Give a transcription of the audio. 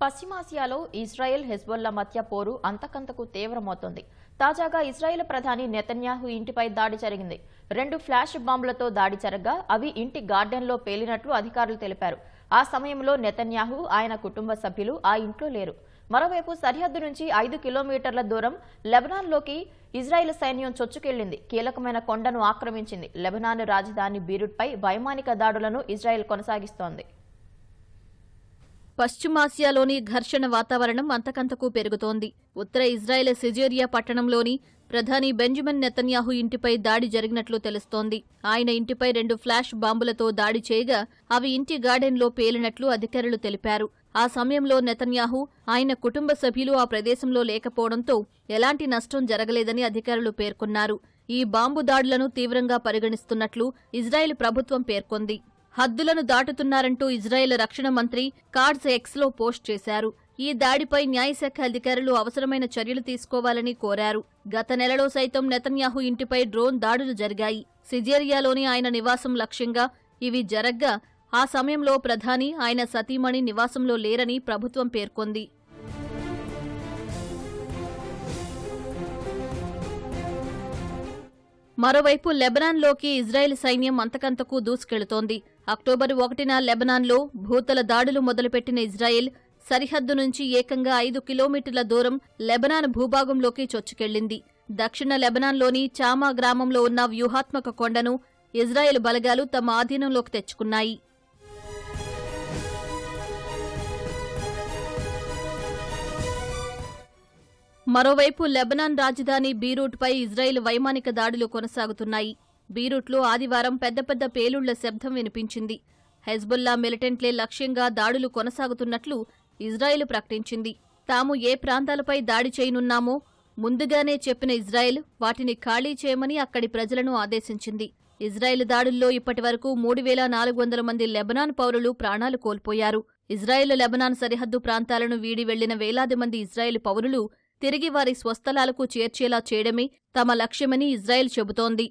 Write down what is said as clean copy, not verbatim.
పశ్చిమాసియాలో Israel Hezbollah మధ్య పోరు అంతకంతకు తీవ్రమవుతోంది. తాజాగా ఇజ్రాయెల్ ప్రధాని నెతన్యాహు ఇంటిపై దాడి జరిగింది. 2 ఫ్లాష్ బాంబులతో దాడి జరగ్గా అవి ఇంటి గార్డెన్లో పేలినట్లు అధికారులు తెలిపారు. ఆ సమయంలో నెతన్యాహు ఆయన కుటుంబ సభ్యులు ఆ ఇంట్లో లేరు. మరోవైపు సరిహద్దు నుంచి 5 కిలోమీటర్ల దూరం లెబనాన్లోకి ఇజ్రాయెల్ సైన్యం చొచ్చుకెళ్లింది. కీలకమైన కొండను ఆక్రమించింది. లెబనాన్ రాజధాని బీరుట్పై వైమానిక దాడులను ఇజ్రాయెల్ కొనసాగిస్తోంది. పశ్చిమాసియాలోని ఘర్షణ వాతావరణం అంతకంతకు పెరుగుతోంది. ఉత్తర ఇజ్రాయెల్ సిజేరియా పట్టణంలోని ప్రధాని బెంజమిన్ నెతన్యాహు ఇంటిపై దాడి జరిగినట్లు తెలుస్తోంది. ఆయన ఇంటిపై 2 ఫ్లాష్ బాంబులతో దాడి చేయగా అవి ఇంటి గార్డెన్లో పేలినట్లు అధికారులు తెలిపారు. ఆ సమయంలో నెతన్యాహు, ఆయన కుటుంబ సభ్యులు ఆ ప్రదేశంలో లేకపోవడంతో ఎలాంటి నష్టం జరగలేదని అధికారులు పేర్కొన్నారు. ఈ బాంబు దాడులను తీవ్రంగా పరిగణిస్తున్నట్లు ఇజ్రాయెల్ ప్రభుత్వం పేర్కొంది. హద్దులను దాటుతున్నారంటూ ఇజ్రాయెల్ రక్షణ మంత్రి కాట్జ్ ఎక్స్లో పోస్ట్ చేశారు. ఈ దాడిపై న్యాయశాఖ అధికారులు అవసరమైన చర్యలు తీసుకోవాలని కోరారు. గత నెలలో సైతం నెతన్యాహు ఇంటిపై డ్రోన్ దాడులు జరిగాయి. సిజేరియాలోని ఆయన నివాసం లక్ష్యంగా ఇవి జరగ్గా ఆ సమయంలో ప్రధాని, ఆయన సతీమణి నివాసంలో లేరని ప్రభుత్వం పేర్కొంది. మరోవైపు లెబనాన్లోకి ఇజ్రాయెల్ సైన్యం అంతకంతకు దూసుకెళుతోంది. అక్టోబర్ 1న లెబనాన్లో భూతల దాడులు మొదలుపెట్టిన ఇజ్రాయెల్ సరిహద్దు నుంచి ఏకంగా 5 కిలోమీటర్ల దూరం లెబనాన్ భూభాగంలోకి చొచ్చుకెళ్లింది. దక్షిణ లెబనాన్లోని చామా గ్రామంలో ఉన్న వ్యూహాత్మక కొండను ఇజ్రాయెల్ బలగాలు తమ ఆధీనంలోకి తెచ్చుకున్నాయి. మరోవైపు లెబనాన్ రాజధాని బీరూట్పై ఇజ్రాయెల్ వైమానిక దాడులు కొనసాగుతున్నాయి. బీరూట్లో ఆదివారం పెద్ద పేలుళ్ల శబ్దం వినిపించింది. హెజ్బొల్లా మిలిటెంట్లే లక్ష్యంగా దాడులు కొనసాగుతున్నట్లు ఇజ్రాయెల్ ప్రకటించింది. తాము ఏ ప్రాంతాలపై దాడి చేయనున్నామో ముందుగానే చెప్పిన ఇజ్రాయెల్ వాటిని ఖాళీ చేయమని అక్కడి ప్రజలను ఆదేశించింది. ఇజ్రాయెల్ దాడుల్లో ఇప్పటివరకు 3,400 మంది లెబనాన్ పౌరులు ప్రాణాలు కోల్పోయారు. ఇజ్రాయెల్ లెబనాన్ సరిహద్దు ప్రాంతాలను వీడి వెళ్లిన వేలాది మంది ఇజ్రాయెల్ పౌరులు తిరిగి వారి స్వస్థలాలకు చేర్చేలా చేయడమే తమ లక్ష్యమని ఇజ్రాయెల్ చెబుతోంది.